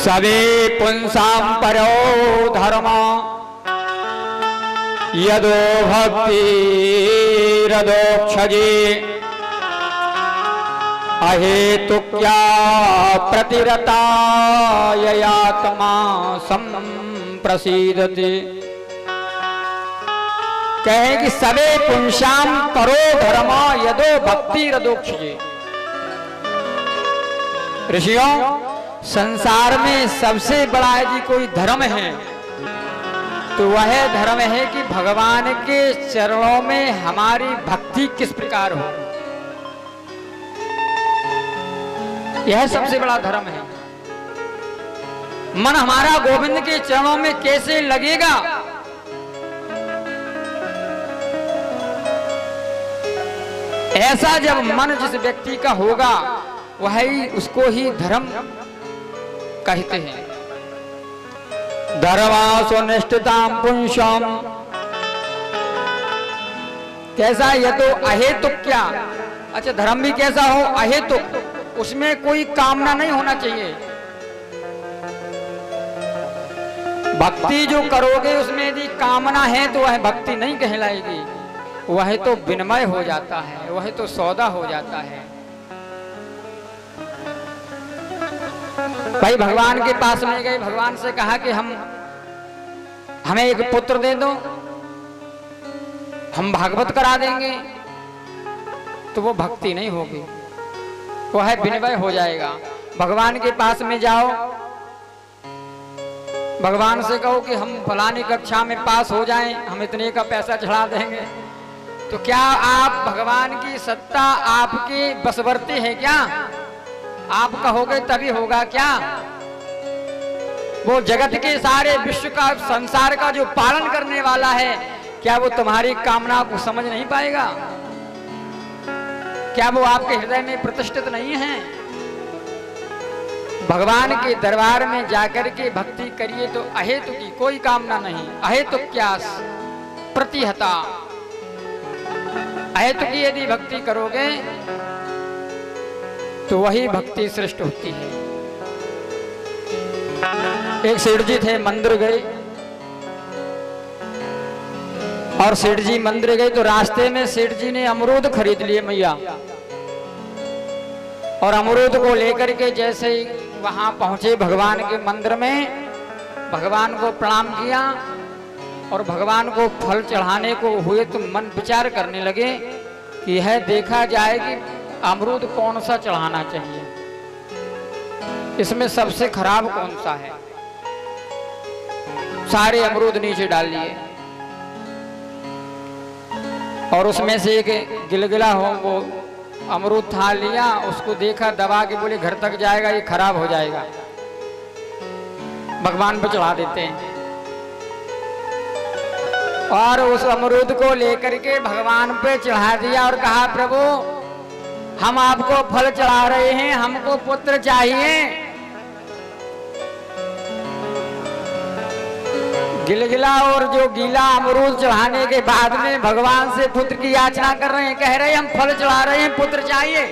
सवे पुंसां परो धर्म यदो भक्तिरदोक्षजे अहेतुक्या प्रतिरता ययात्मा संप्रसीदति। कहे कि सवे पुंसां परो धर्म यदो भक्तिरदोक्षजे। ऋषियों, संसार में सबसे बड़ा यदि कोई धर्म है तो वह धर्म है कि भगवान के चरणों में हमारी भक्ति किस प्रकार हो। यह सबसे बड़ा धर्म है। मन हमारा गोविंद के चरणों में कैसे लगेगा, ऐसा जब मन जिस व्यक्ति का होगा वही उसको ही धर्म कहते हैं। धर्मासु निष्ठितां पुंसां, कैसा? ये तो अहेतुक। क्या? अच्छा, धर्म भी कैसा हो? अहेतुक, उसमें कोई कामना नहीं होना चाहिए। भक्ति जो करोगे उसमें यदि कामना है तो वह भक्ति नहीं कहलाएगी, वह तो विनिमय हो जाता है, वह तो सौदा हो जाता है। भाई भगवान के पास में गए, भगवान से कहा कि हमें एक पुत्र दे दो, हम भागवत करा देंगे, तो वो भक्ति नहीं होगी, वो है विनिमय हो जाएगा। भगवान के पास में जाओ, भगवान से कहो कि हम फलानी कक्षा में पास हो जाएं, हम इतने का पैसा चढ़ा देंगे, तो क्या आप भगवान की सत्ता आपके बसवर्ती है क्या? आप कहोगे तभी होगा क्या? वो जगत के सारे विश्व का, संसार का जो पालन करने वाला है, क्या वो तुम्हारी कामना को समझ नहीं पाएगा? क्या वो आपके हृदय में प्रतिष्ठित नहीं है? भगवान के दरबार में जाकर के भक्ति करिए तो अहेतु की कोई कामना नहीं। अहेतु क्या? प्रतिहता। अहेतु की यदि भक्ति करोगे तो वही भक्ति श्रेष्ठ होती है। एक सेठ जी थे, मंदिर गए, और सेठ जी मंदिर गए तो रास्ते में सेठ जी ने अमरूद खरीद लिए मैया, और अमरूद को लेकर के जैसे ही वहां पहुंचे भगवान के मंदिर में, भगवान को प्रणाम किया और भगवान को फल चढ़ाने को हुए तो मन विचार करने लगे कि यह देखा जाए कि अमरूद कौन सा चढ़ाना चाहिए, इसमें सबसे खराब कौन सा है। सारे अमरूद नीचे डाल लिए और उसमें से एक गिलगिला हो वो अमरूद था लिया, उसको देखा, दबा के बोले घर तक जाएगा, ये खराब हो जाएगा, भगवान पे चढ़ा देते हैं। और उस अमरूद को लेकर के भगवान पे चढ़ा दिया और कहा, प्रभु हम आपको फल चढ़ा रहे हैं, हमको पुत्र चाहिए। गिलगिला और जो गीला अमरूद चढ़ाने के बाद में भगवान से पुत्र की याचना कर रहे हैं, कह रहे हैं हम फल चढ़ा रहे हैं, पुत्र चाहिए,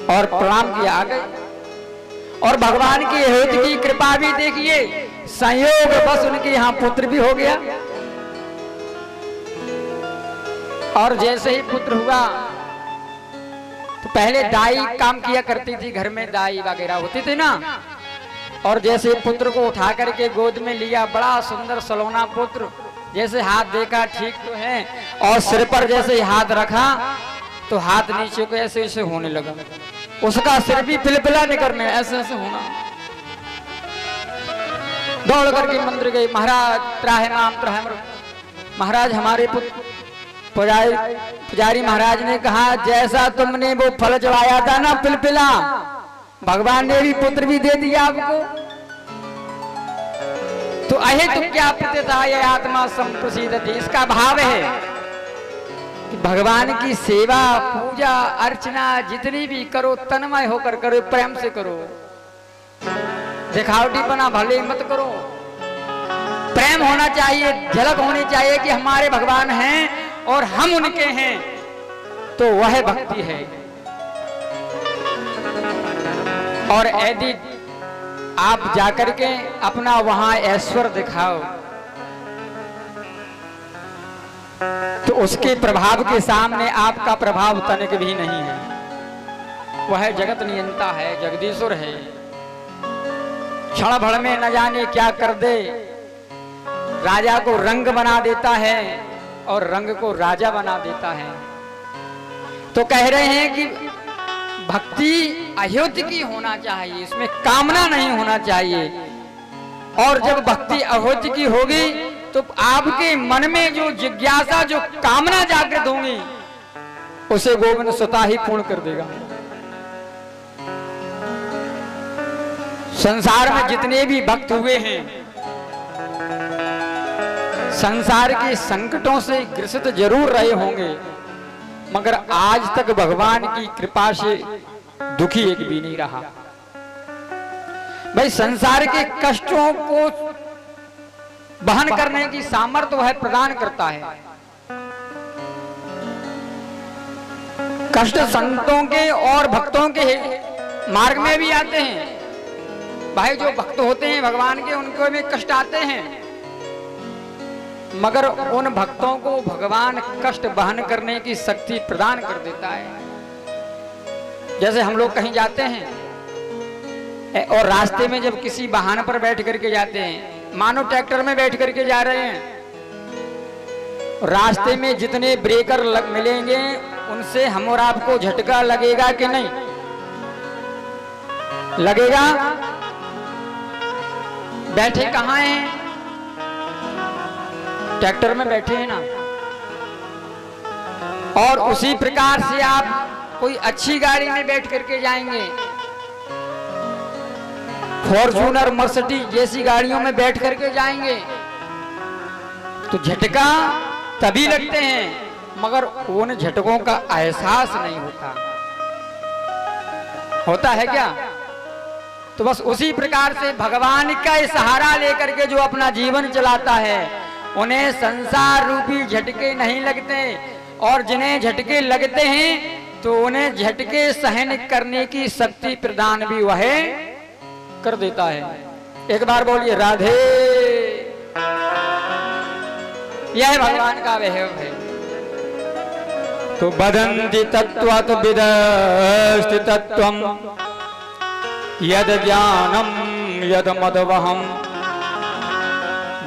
और प्रणाम किया आ गए। और भगवान की हेतु की कृपा भी देखिए, संयोग बस उनके यहाँ पुत्र भी हो गया। और जैसे ही पुत्र हुआ तो पहले दाई काम किया करती थी, घर में दाई वगैरह होती थी ना, और जैसे पुत्र को उठा करके गोद में लिया, बड़ा सुंदर सलोना पुत्र, जैसे हाथ देखा ठीक तो है, और सिर पर जैसे हाथ रखा तो हाथ नीचे को ऐसे ऐसे होने लगा, उसका सिर भी पिलपिला निकलने ऐसे ऐसे होना। दौड़ करके मंदिर गई, महाराज त्राहे नाम त्राहे महाराज, हमारे पुत्र पुजारी महाराज ने कहा जैसा तुमने वो फल चढ़ाया था ना पिलपिला, भगवान ने भी पुत्र भी दे दिया आपको, तो अहेतु क्या प्रतिता ये आत्मा संप्रसीदति। इसका भाव है कि भगवान की सेवा, पूजा, अर्चना जितनी भी करो तन्मय होकर करो, प्रेम से करो, दिखावटी बना भले मत करो। प्रेम होना चाहिए, झलक होनी चाहिए कि हमारे भगवान हैं और हम उनके हैं, तो वह भक्ति है। और यदि आप जाकर के अपना वहां ऐश्वर्य दिखाओ, तो उसके प्रभाव के सामने आपका प्रभाव तनिक भी नहीं है। वह जगत नियंता है, जगदीश्वर है, क्षण भर में न जाने क्या कर दे, राजा को रंग बना देता है और रंग को राजा बना देता है। तो कह रहे हैं कि भक्ति अहेतु की होना चाहिए, इसमें कामना नहीं होना चाहिए। और जब भक्ति अहेतु की होगी तो आपके मन में जो जिज्ञासा, जो कामना जागृत होंगी, उसे गोविंद स्वतः ही पूर्ण कर देगा। संसार में जितने भी भक्त हुए हैं, संसार के संकटों से ग्रसित जरूर रहे होंगे, मगर आज तक भगवान की कृपा से दुखी एक भी नहीं रहा। भाई संसार के कष्टों को वहन करने की सामर्थ्य वह प्रदान करता है। कष्ट संतों के और भक्तों के मार्ग में भी आते हैं। भाई जो भक्त होते हैं भगवान के, उनको भी कष्ट आते हैं, मगर उन भक्तों को भगवान कष्ट वहन करने की शक्ति प्रदान कर देता है। जैसे हम लोग कहीं जाते हैं और रास्ते में जब किसी वाहन पर बैठ करके जाते हैं, मानो ट्रैक्टर में बैठ करके जा रहे हैं, रास्ते में जितने ब्रेकर मिलेंगे उनसे हम और आपको झटका लगेगा कि नहीं लगेगा? बैठे कहाँ हैं? ट्रैक्टर में बैठे हैं ना। और उसी प्रकार से आप कोई अच्छी गाड़ी में बैठ करके जाएंगे, फॉर्च्यूनर, मर्सिडीज जैसी गाड़ियों में बैठ करके जाएंगे, तो झटका तभी लगते हैं, मगर उन झटकों का एहसास नहीं होता है क्या? तो बस उसी प्रकार से भगवान का सहारा लेकर के जो अपना जीवन चलाता है, उन्हें संसार रूपी झटके नहीं लगते, और जिन्हें झटके लगते हैं तो उन्हें झटके सहन करने की शक्ति प्रदान भी वह कर देता है। एक बार बोलिए राधे। यह भगवान का वैभव है। तो बदन्ति तत्त्वात् विदस्ति तत्त्वम् यद ज्ञानम यद मदवहम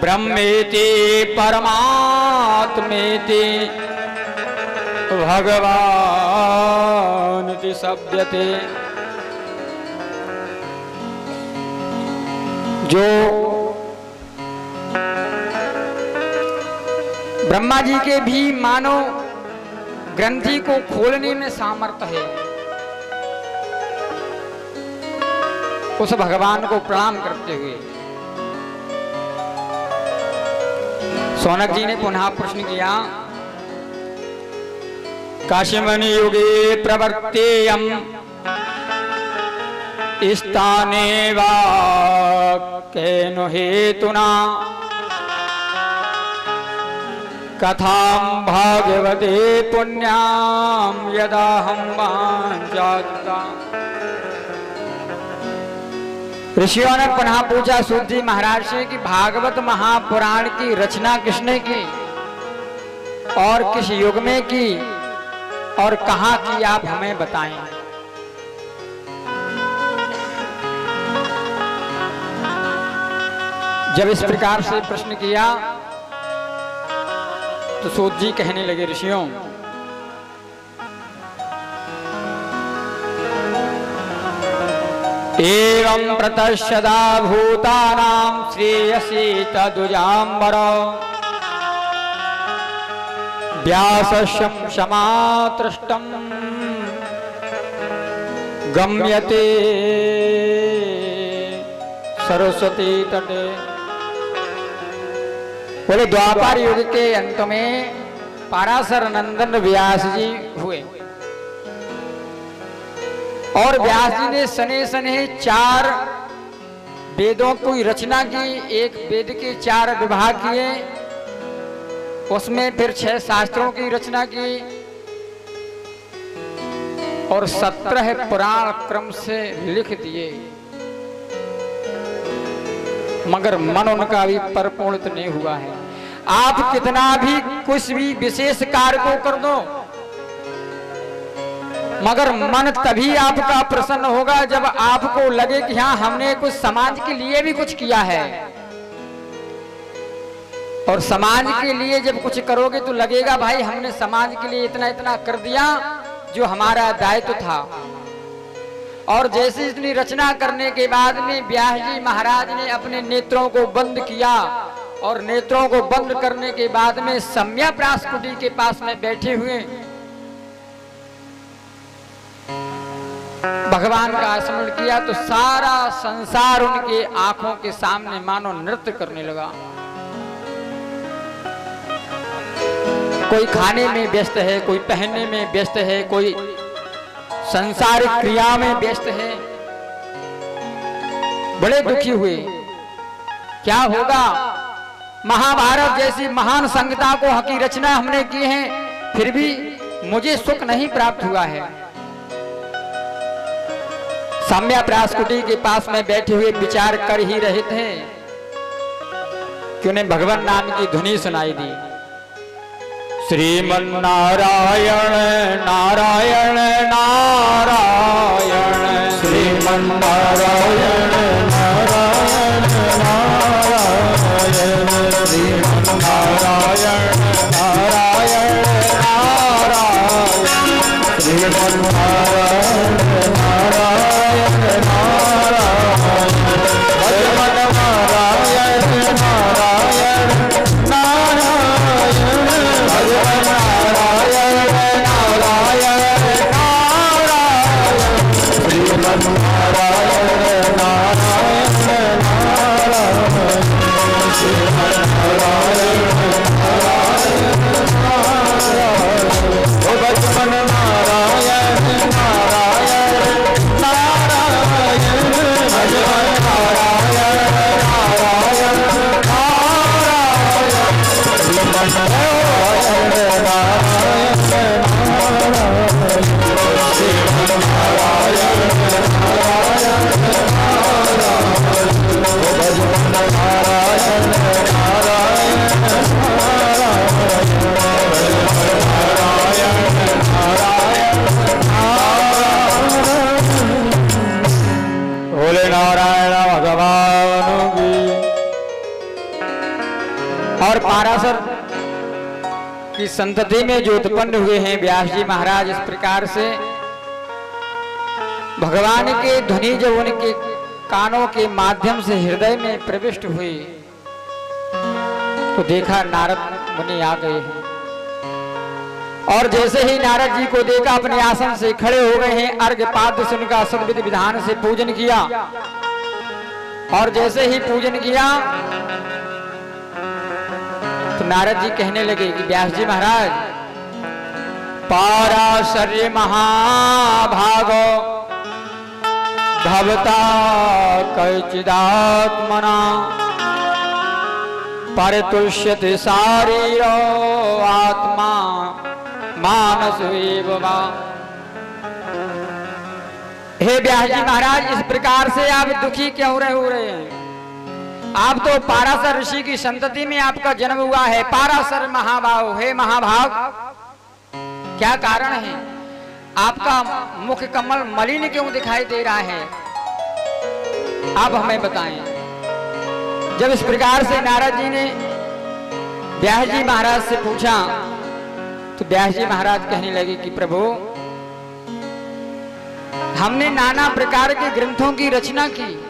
ब्रह्मेति परमात्मेति भगवानिति शब्दते। जो ब्रह्मा जी के भी मानो ग्रंथि को खोलने में सामर्थ्य है, उस भगवान को प्रणाम करते हुए सौनक जी ने पुनः प्रश्न किया, काशीमणि युगे प्रवर्तेयम् स्थाने वा केन हेतुना कथां भागवते पुण्यां यदाहं वाञ्छाता। ऋषियों ने पुनः पूछा सूत जी महाराज से कि भागवत महापुराण की रचना किसने की और किस युग में की और कहाँ की, आप हमें बताएं। जब इस प्रकार से प्रश्न किया तो सूत जी कहने लगे, ऋषियों एवं प्रतश्यदा भूतानां श्रेयसी तदुजाम्बर व्यासशं क्षमातृष्टं गम्यते सरस्वती तटे। बोले द्वापर युग के अंत में पराशर नंदन व्यास जी हुए और व्यास जी ने सने सने 4 वेदों की रचना की। एक वेद के 4 विभाग किए, उसमें फिर 6 शास्त्रों की रचना की और 17 पुराण क्रम से लिख दिए। मगर मन उनका भी परिपूर्णित नहीं हुआ है। आप कितना भी कुछ भी विशेष कार्य को कर दो, मगर मन तभी आपका प्रसन्न होगा जब आपको लगे कि हाँ, हमने कुछ समाज के लिए भी कुछ किया है। और समाज के लिए जब कुछ करोगे तो लगेगा भाई हमने समाज के लिए इतना इतना कर दिया जो हमारा दायित्व था। और जैसे इतनी रचना करने के बाद में व्यास जी महाराज ने अपने नेत्रों को बंद किया, और नेत्रों को बंद करने के बाद में सम्या प्रासकुटी के पास में बैठे हुए भगवान का स्मरण किया तो सारा संसार उनके आंखों के सामने मानो नृत्य करने लगा। कोई खाने में व्यस्त है, कोई पहनने में व्यस्त है, कोई संसारिक क्रिया में व्यस्त है। बड़े दुखी हुए। क्या होगा, महाभारत जैसी महान संहिता को की रचना हमने की है, फिर भी मुझे सुख नहीं प्राप्त हुआ है। सम्या प्रासकुटी के पास में बैठे हुए विचार कर ही रहे थे कि उन्हें भगवान नाम की ध्वनि सुनाई दी। श्रीमन्नारायण नारायण नारायण, श्रीमन्नारायण नारायण नारायण, श्रीमन्नारायण नारायण नारायण, श्रीमन्नारायण नारायण नारायण, भगवन्नारायण नारायण नारायण, भगवन्नारायण नारायण नारायण, श्रीमन्नारायण नारायण नारायण, श्रीमन्नारायण नारायण नारायण, भगवन्नारायण नारायण नारायण, भगवन्नारायण नारायण नारायण, श्रीमन्नारायण नारायण नारायण, श्रीमन्नारायण नारायण नारायण, भगवन्नारायण नारायण नारायण। बोले नारायण भगवान की। और पाराशर की संतति में जो उत्पन्न हुए हैं व्यास जी महाराज, इस प्रकार से भगवान के ध्वनि जब उनके कानों के माध्यम से हृदय में प्रविष्ट हुई तो देखा नारद मुनि आ गए हैं। और जैसे ही नारद जी को देखा अपने आसन से खड़े हो गए हैं, अर्घ्य पाद्य से उनका सद्विधि विधान से पूजन किया। और जैसे ही पूजन किया तो नारद जी कहने लगे कि व्यास जी महाराज, पाराशर्य महाभागो भवता कैचिदात्मना परितुष्यते शारीरो आत्मा मानस एव वा। हे व्यास जी महाराज, इस प्रकार से आप दुखी क्यों हो रहे हैं? आप तो पाराशर ऋषि की संतति में आपका जन्म हुआ है। पाराशर महाभाव, हे महाभाग, क्या कारण है? आपका मुख कमल मलिन क्यों दिखाई दे रहा है? आप हमें बताएं। जब इस प्रकार से नारद जी ने व्यास जी महाराज से पूछा तो व्यास जी महाराज कहने लगे कि प्रभु, हमने नाना प्रकार के ग्रंथों की रचना की,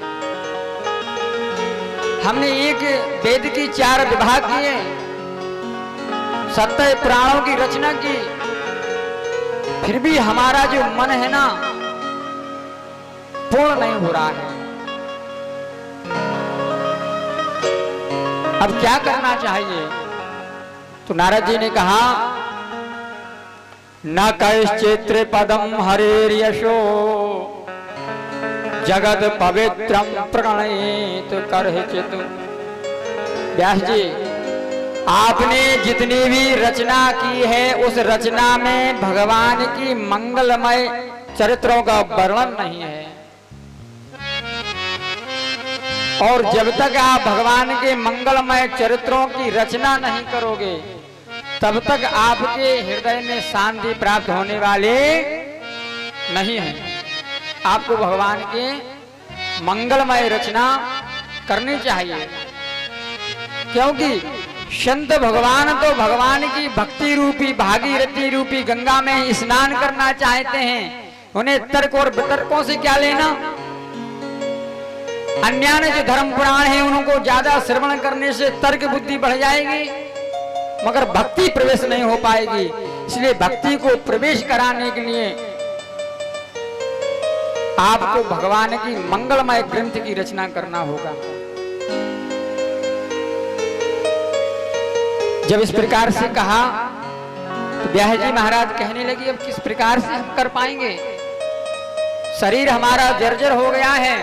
हमने एक वेद की 4 विभाग किए, 7 पुराणों की रचना की, फिर भी हमारा जो मन है ना पूर्ण नहीं हो रहा है। अब क्या करना चाहिए? तो नारद जी ने कहा, न कैश्चित्र पदम हरेर्यशो जगत पवित्रम प्रणयित करहिचित। व्यास जी, आपने जितनी भी रचना की है उस रचना में भगवान की मंगलमय चरित्रों का वर्णन नहीं है। और जब तक आप भगवान के मंगलमय चरित्रों की रचना नहीं करोगे तब तक आपके हृदय में शांति प्राप्त होने वाले नहीं है। आपको भगवान के मंगलमय रचना करनी चाहिए, क्योंकि संत भगवान तो भगवान की भक्ति रूपी भागीरथी रूपी गंगा में ही स्नान करना चाहते हैं। उन्हें तर्क और वितर्कों से क्या लेना। अन्य जो धर्म पुराण है उनको ज्यादा श्रवण करने से तर्क बुद्धि बढ़ जाएगी, मगर भक्ति प्रवेश नहीं हो पाएगी। इसलिए भक्ति को प्रवेश कराने के लिए आपको भगवान की मंगलमय ग्रंथ की रचना करना होगा। जब इस प्रकार से कहा तो ब्याह जी महाराज कहने लगी, अब किस प्रकार से हम कर पाएंगे, शरीर हमारा जर्जर हो गया है।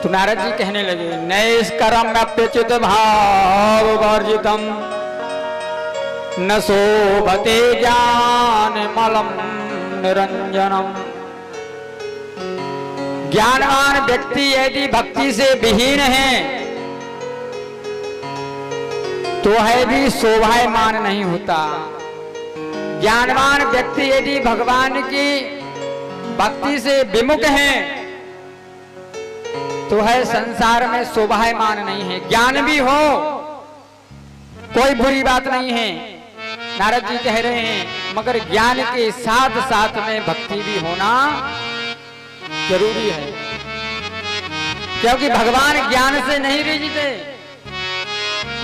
तो नारद जी कहने लगे, नैष्कर्म अप्यच्युत भाव वर्जितम न शोभते ज्ञान मलम निरंजनम। ज्ञानवान व्यक्ति यदि भक्ति से विहीन है तो है भी शोभायमान नहीं होता। ज्ञानवान व्यक्ति यदि भगवान की भक्ति से विमुख है तो है संसार में शोभायमान नहीं है। ज्ञान भी हो कोई बुरी बात नहीं है, नारद जी कह रहे हैं, मगर ज्ञान के साथ साथ में भक्ति भी होना जरूरी है, क्योंकि भगवान ज्ञान से नहीं रिझते,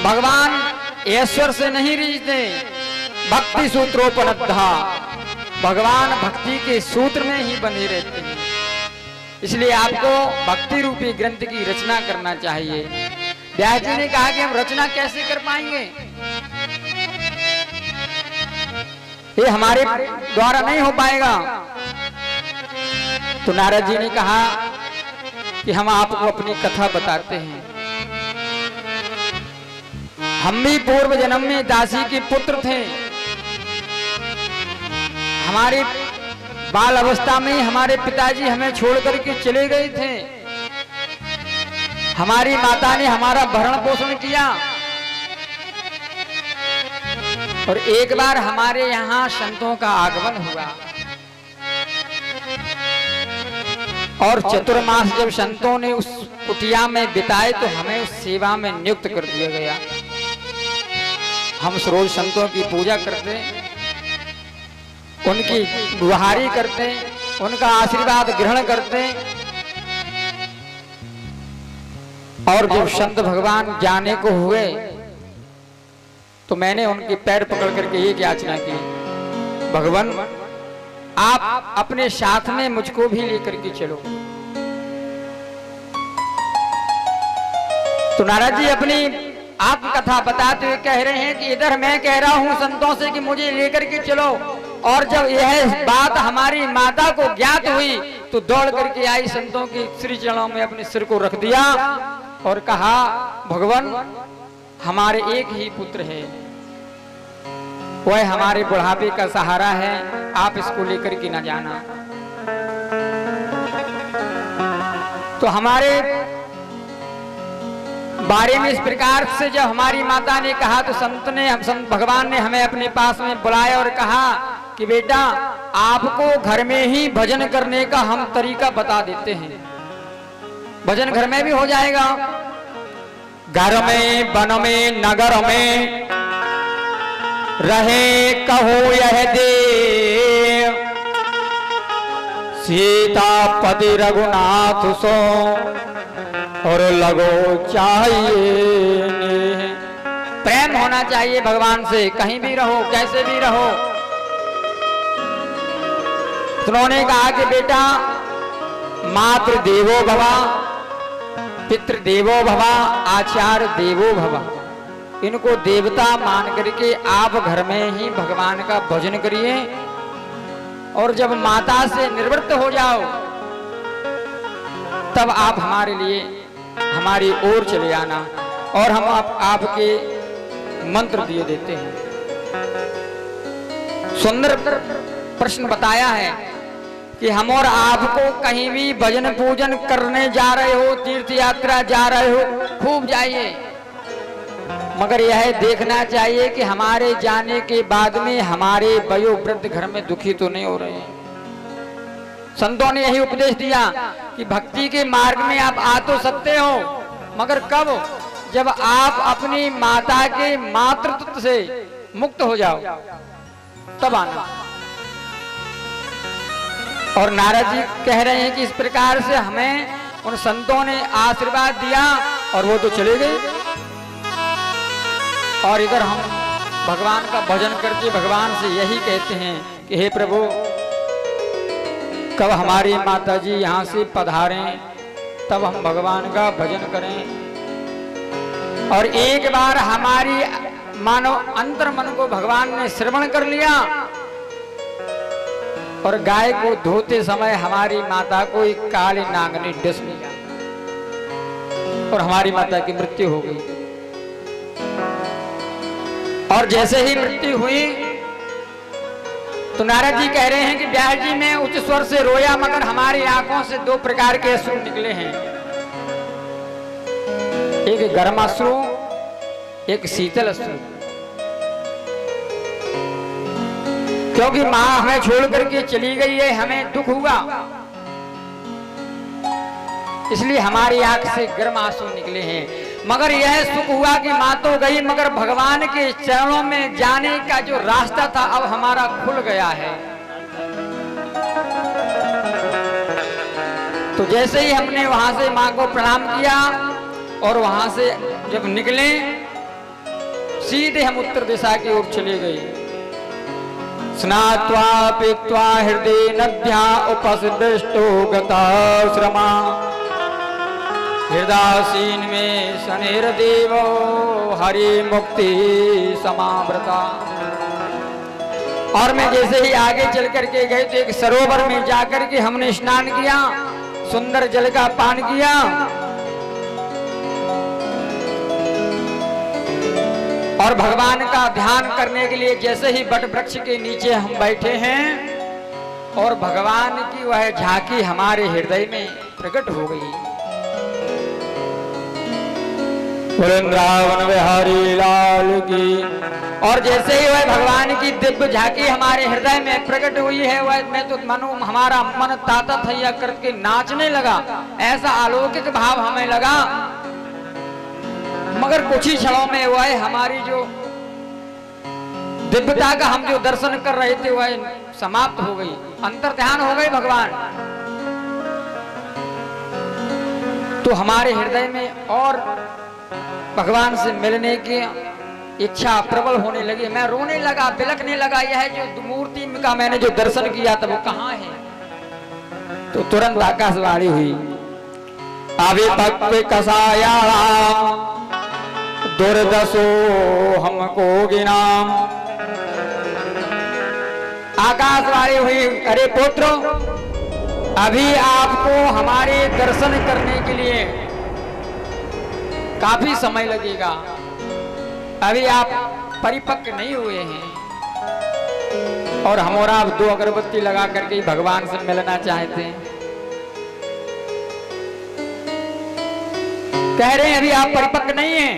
भगवान ऐश्वर्य से नहीं रिझते। भक्ति सूत्रोपलब्धा, भगवान भक्ति के सूत्र में ही बने रहते हैं। इसलिए आपको भक्ति रूपी ग्रंथ की रचना करना चाहिए। व्यास जी ने कहा कि हम रचना कैसे कर पाएंगे, ये हमारे द्वारा नहीं हो पाएगा। तो नारद जी ने कहा कि हम आपको अपनी कथा बताते हैं। हम भी पूर्व जन्म में दासी के पुत्र थे। हमारी बाल अवस्था में हमारे पिताजी हमें छोड़ करके चले गए थे। हमारी माता ने हमारा भरण पोषण किया और एक बार हमारे यहाँ संतों का आगमन हुआ और चतुर्मास जब संतों ने उस कुटिया में बिताए तो हमें उस सेवा में नियुक्त कर दिया गया। हम रोज संतों की पूजा करते, उनकी गुहारी करते, उनका आशीर्वाद ग्रहण करते। और जब संत भगवान जाने को हुए तो मैंने उनके पैर पकड़ करके ये याचना की, भगवान आप अपने साथ में मुझको भी लेकर के चलो। तो नारद जी अपनी आत्मकथा बताते हुए कह रहे हैं कि इधर मैं कह रहा हूं संतों से कि मुझे लेकर के चलो, और जब यह बात हमारी माता को ज्ञात हुई तो दौड़ करके आई, संतों की श्री चरणों में अपने सिर को रख दिया और कहा, भगवान हमारे एक ही पुत्र है, वह हमारे बुढ़ापे का सहारा है, आप इसको लेकर के न जाना। तो हमारे बारे में इस प्रकार से जब हमारी माता ने कहा तो संत भगवान ने हमें अपने पास में बुलाया और कहा कि बेटा आपको घर में ही भजन करने का हम तरीका बता देते हैं, भजन घर में भी हो जाएगा। घर में वन में नगर में रहे कहो यह देव, सीतापति रघुनाथ सो और लगो चाहिए। प्रेम होना चाहिए भगवान से, कहीं भी रहो कैसे भी रहो। उन्होंने कहा कि बेटा मातृ देवो भव, पितृ देवो भव, आचार्य देवो भव। इनको देवता मान करके आप घर में ही भगवान का भजन करिए, और जब माता से निवृत्त हो जाओ तब आप हमारे लिए हमारी ओर चले आना, और हम आपके मंत्र दिए देते हैं। सुंदर प्रश्न बताया है, कि हम और आपको कहीं भी भजन पूजन करने जा रहे हो, तीर्थ यात्रा जा रहे हो, खूब जाइए, मगर यह देखना चाहिए कि हमारे जाने के बाद में हमारे वयोवृद्ध घर में दुखी तो नहीं हो रहे हैं। संतों ने यही उपदेश दिया कि भक्ति के मार्ग में आप आ तो सकते हो, मगर कब? जब आप अपनी माता के मातृत्व से मुक्त हो जाओ तब आना। और नारद जी कह रहे हैं कि इस प्रकार से हमें उन संतों ने आशीर्वाद दिया और वो तो चले गए, और इधर हम भगवान का भजन करके भगवान से यही कहते हैं कि हे प्रभु, कब हमारी माता जी यहाँ से पधारें तब हम भगवान का भजन करें। और एक बार हमारी मानो अंतर मन को भगवान ने श्रवण कर लिया, और गाय को धोते समय हमारी माता को एक काली नाग ने डस लिया और हमारी माता की मृत्यु हो गई। और जैसे ही मृत्यु हुई तो नारद जी कह रहे हैं कि व्यास जी मैं उच्च स्वर से रोया, मगर हमारी आंखों से दो प्रकार के अश्रु निकले हैं, एक गर्म अश्रु, एक शीतल अश्रु। क्योंकि माँ हमें छोड़ करके चली गई है, हमें दुख हुआ, इसलिए हमारी आंख से गर्म आंसू निकले हैं। मगर यह सुख हुआ कि माँ तो गई, मगर भगवान के चरणों में जाने का जो रास्ता था अब हमारा खुल गया है। तो जैसे ही हमने वहां से माँ को प्रणाम किया और वहां से जब निकले, सीधे हम उत्तर दिशा की ओर चले गए। स्नात्वा पीत्वा हृदय नद्या उपसदृष्टो गताश्रमा, हृदयसीन में शनिर देवो हरि मुक्ति समाव्रता। और मैं जैसे ही आगे चल करके गए तो एक सरोवर में जाकर के हमने स्नान किया, सुंदर जल का पान किया, और भगवान का ध्यान करने के लिए जैसे ही बट वृक्ष के नीचे हम बैठे हैं और भगवान की वह झांकी हमारे हृदय में प्रकट हो गई। वृंदावन बिहारी लाल की। और जैसे ही वह भगवान की दिव्य झांकी हमारे हृदय में प्रकट हुई है, वह मैं तो मनो हमारा मन ताता थैया करके नाचने लगा, ऐसा अलौकिक भाव हमें लगा। मगर कुछ ही क्षणों में वह हमारी जो दिव्यता का हम जो दर्शन कर रहे थे वह समाप्त हो गई, अंतर ध्यान हो गई भगवान। तो हमारे हृदय में और भगवान से मिलने की इच्छा प्रबल होने लगी। मैं रोने लगा, बिलखने लगा, यह जो मूर्ति का मैंने जो दर्शन किया था वो कहाँ है? तो तुरंत आकाशवाणी हुई, अविपक्व कसाया दुर्दशो हमको गिनाम। आकाशवाणी हुई, अरे पुत्र, अभी आपको हमारे दर्शन करने के लिए काफी समय लगेगा, अभी आप परिपक्व नहीं हुए हैं। और हम और आप दो अगरबत्ती लगा करके भगवान से मिलना चाहते हैं। कह रहे हैं अभी आप परिपक्व नहीं हैं,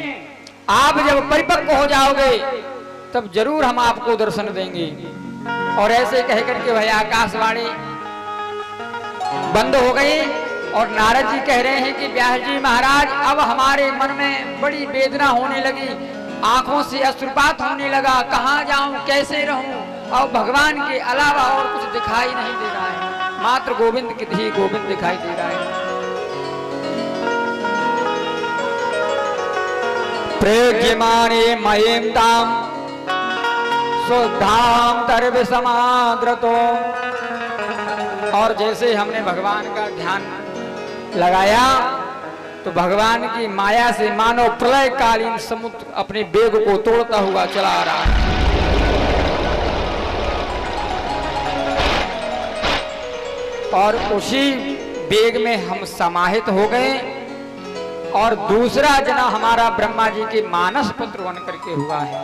आप जब परिपक्व हो जाओगे तब जरूर हम आपको दर्शन देंगे। और ऐसे कह करके वह आकाशवाणी बंद हो गई। और नारद जी कह रहे हैं कि व्यास जी महाराज, अब हमारे मन में बड़ी वेदना होने लगी, आंखों से अश्रुपात होने लगा, कहाँ जाऊं, कैसे रहूं, और भगवान के अलावा और कुछ दिखाई नहीं दे रहा है, मात्र गोविंद ही गोविंद दिखाई दे रहा है। प्रेज्यमाने मयीं ताम शुद्धां तर्व समाद्रतो। और जैसे हमने भगवान का ध्यान लगाया तो भगवान की माया से मानो प्रलयकालीन समुद्र अपने वेग को तोड़ता हुआ चला आ रहा है। और उसी वेग में हम समाहित हो गए। और दूसरा जना हमारा ब्रह्मा जी के मानस पुत्र बन करके हुआ है।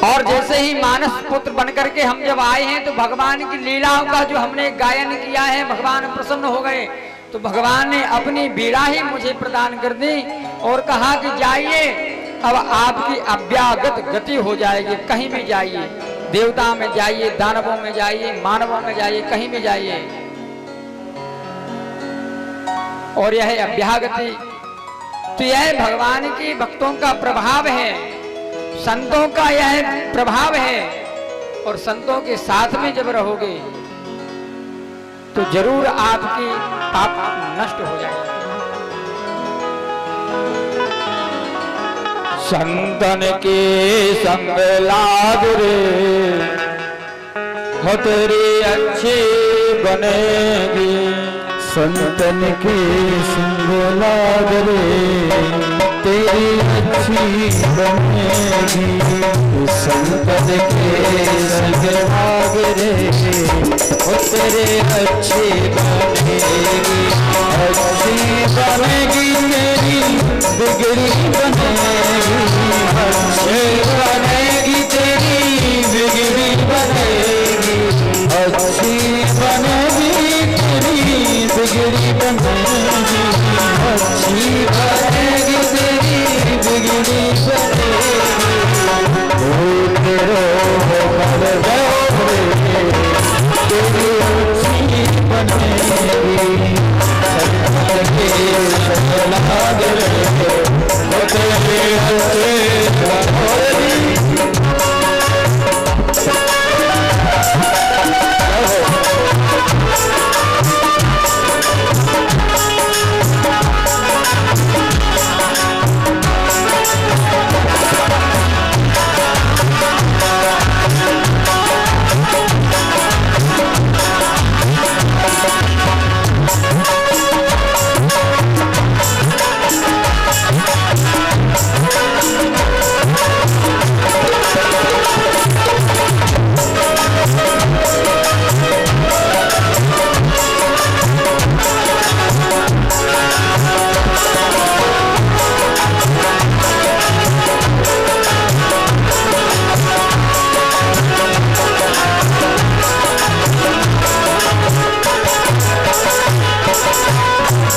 और जैसे ही मानस पुत्र बनकर के हम जब आए हैं तो भगवान की लीलाओं का जो हमने गायन किया है, भगवान प्रसन्न हो गए। तो भगवान ने अपनी बीड़ा ही मुझे प्रदान कर दी और कहा कि जाइए, अब आपकी अव्यागत गति हो जाएगी, कहीं भी जाइए, देवता में जाइए, दानवों में जाइए, मानवों में जाइए, कहीं भी जाइए। और यह अव्यागति तो यह भगवान के भक्तों का प्रभाव है, संतों का यह प्रभाव है। और संतों के साथ में जब रहोगे तो जरूर आपकी पाप नष्ट हो जाएगा। संतन के संग लाग रे हो तेरी अच्छी बनेगी, संतन के संग लाग रे तेरी अच्छी बनेगी, संतन के संग लाग रे हो तेरे अच्छी बनेगी, अच्छी बनेगी तेरी बिगड़ी बनेगी, अच्छी बनेगी तेरी बिगड़ी बनेगी, अच्छी बनेगी तेरी बिगड़ी बनेगी, अच्छी बनेगी तेरी बिगड़ी बनेगी। तेरो मर जाओ रे तेरी अच्छी बनेगी, संत के संग लाग रे हो तेरे अच्छे बनेगी।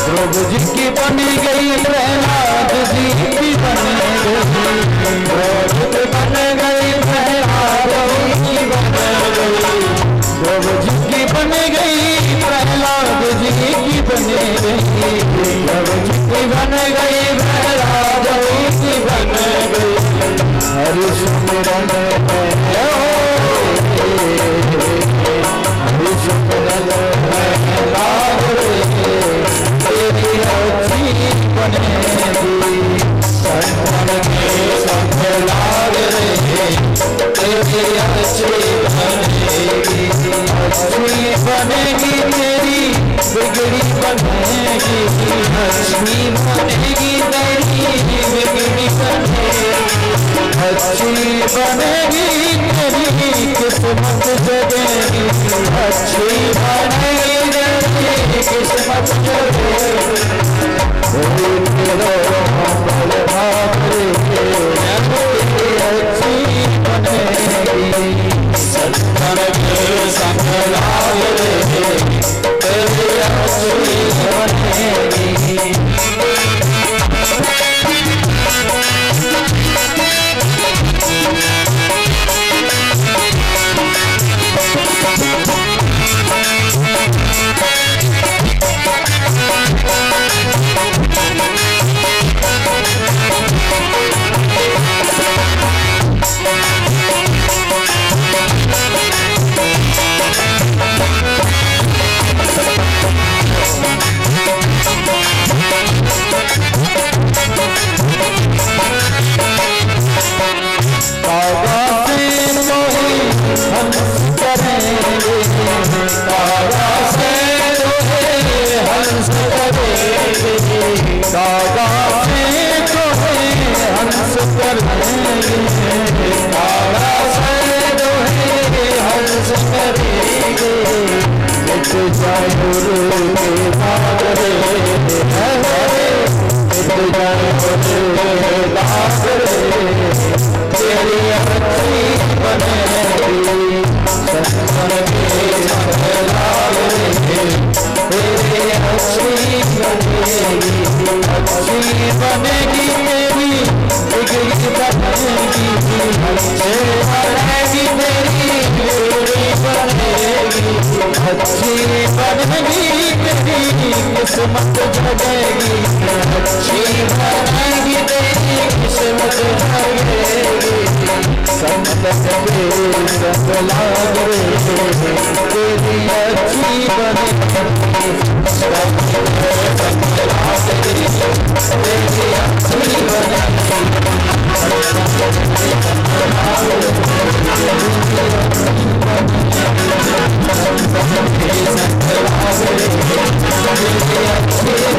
प्रभु जी की बनी गई प्रहलाद जी की बनी गई, प्रभु जी बन गई प्रहलाद जी बन गई, प्रभु जी की बनी गई प्रहलाद जी की बनी गई, प्रभु जी की बन गई प्रहलाद जी बन गई। हरि सुमिरन हरि सुमिरन प्रहलाद तेरी अच्छी बनेगी, संतन के संग लाग रे तेरी अच्छी बनेगी, अच्छी बनेगी तेरी बिगड़ी बनेगी, अच्छी बनेगी तेरी बिगड़ी बनेगी, अच्छी बनेगी तेरी किस्मत जगेगी, अच्छी बनेगी तेरी किस्मत जगेगी। तेरो मंगल भाग रे अच्छी बनेगी, संतन के संग लाग रे तेरी अच्छी बनेगी। तेरी बनेगी तेरी किस्मत जगेगी, अच्छी बनेगी तेरी किस्मत जगेगी। संकट के संग लाग रे तेरी अच्छी बनेगी, संग लाग रे तेरी अच्छी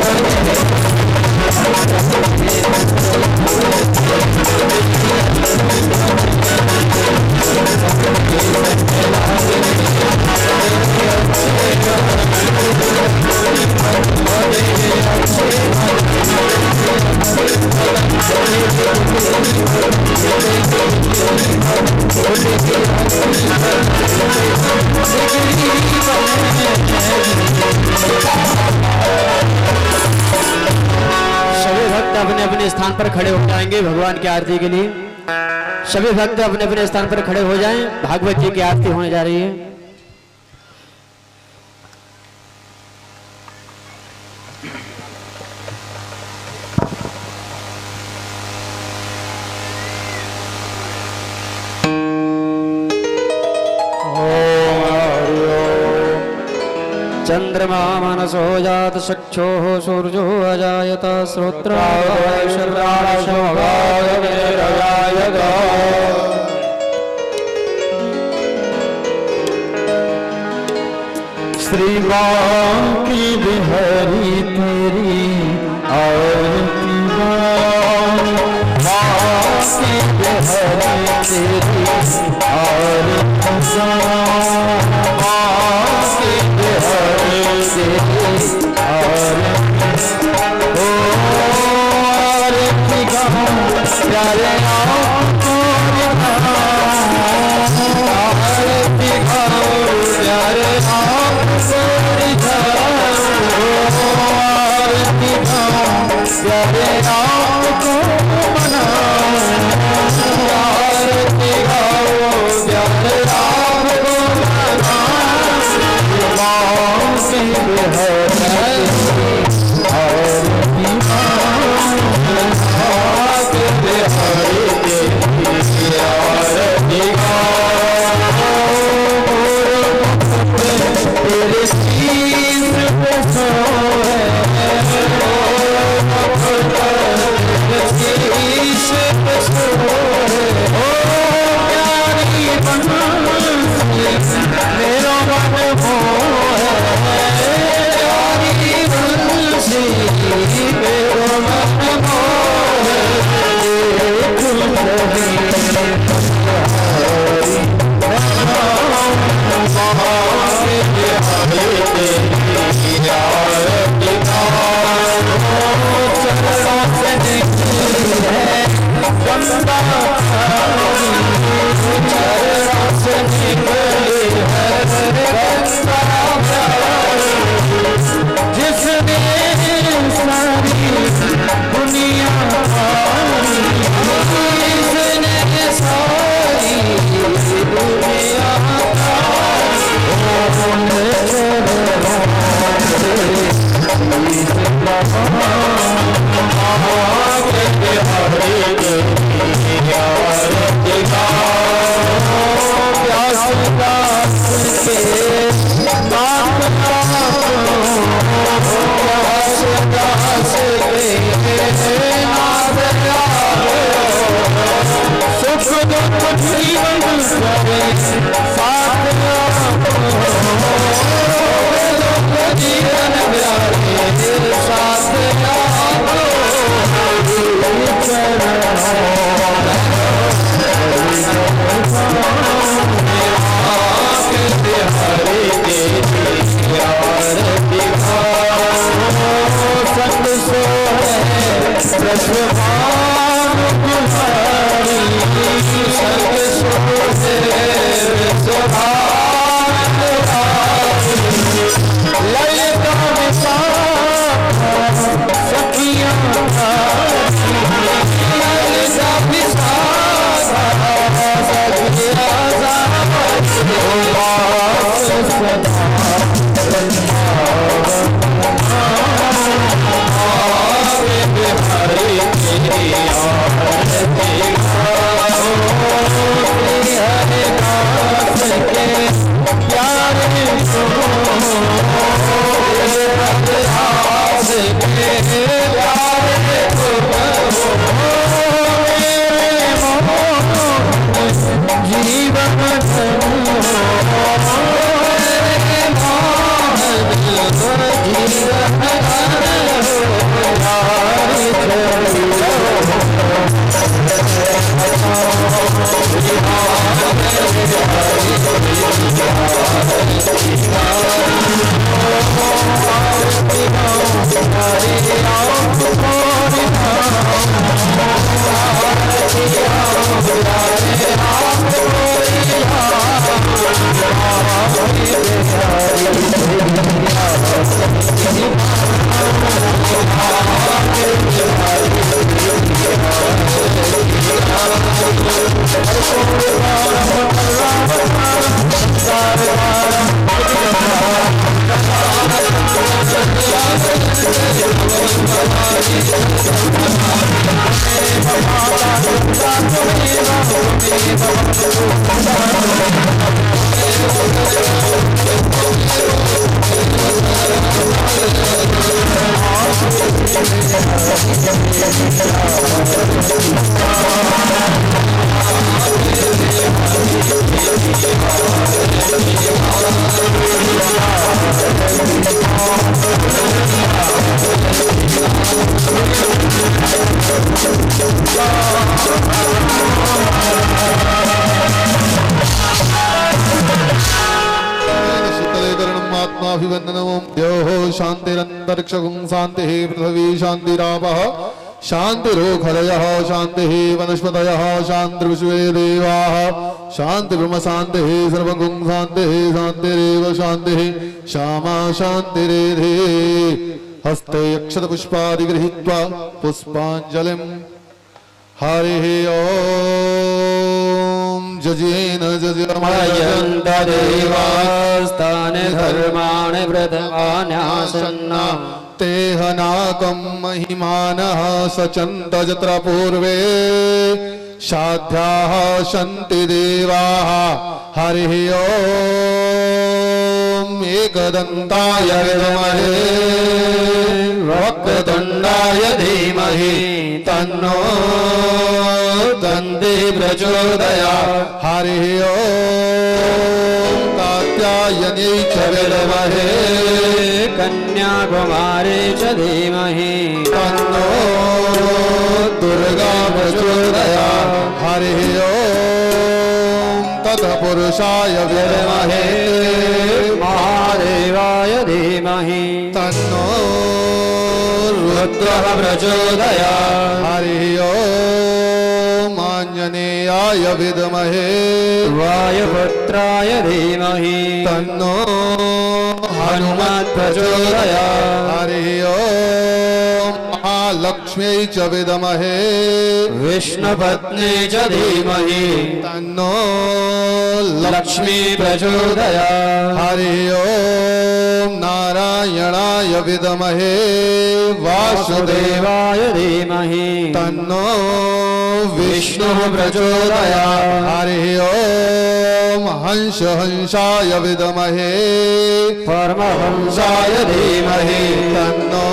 बनेगी। अपने अपने स्थान पर खड़े हो जाएंगे भगवान की आरती के लिए। सभी भक्त अपने अपने स्थान पर खड़े हो जाएं, भागवत जी की आरती होने जा रही है। चंद्रमा मनसो जात चक्षो सूर्यो अजायत श्रोत्राशोभागमेरजायत। श्री मां की बिहारी तेरी आरती मां की बिहारी तेरी आरती Hare शान्तिरन्तरिक्षाभिवन्दनं द्योः शान्तिरन्तरिक्षगुं शान्तिः पृथिवी शान्तिरापः शान्तिरोखदयः शान्तिः वनस्पतयः शान्तिर्विश्वे देवाः शान्तिर्ब्रह्म शान्तिः सर्वगुं शान्तिः शान्तिरेव शान्तिः श्यामा शान्तिरेधे हस्ते अक्षतपुष्पादि गृहीत्वा पुष्पाञ्जलिं हरिः ॐ जजेन जजमयन्त देवास्तानि धर्माणि व्रतमान्यासन्ना तेहनाकं महिमानः सचन्त यत्र पूर्वे साध्याः सन्ति देवाः हरिः ॐ एकदन्ताय विद्महे वक्रतुण्डाय धीमहि तन्नो दन्ति प्रचोदयात् हरिः ॐ कात्यायनी च विद्महे कन्याकुमारी च धीमहि तन्नो दुर्गा प्रचोदयात् हरिः ॐ तत्पुरुषाय विद्महे महादेवाय धीमहि तन्नो रुद्रः प्रचोदयात् हरिः ॐ आञ्जनेयाय विद्महे वायुपुत्राय धीमहि तन्नो हनुमत् प्रचोदयात् हरिः ॐ महालक्ष्म्यै च विद्महे विष्णुपत्नी च धीमहि तन्नो लक्ष्मी प्रचोदयात् हरिः ॐ नारायणाय विद्महे वासुदेवाय वासुदेवाय धीमहि तन्नो विष्णुः प्रचोदयात् हरिः ॐ हंसाय विद्महे परमहंसाय धीमहि तन्नो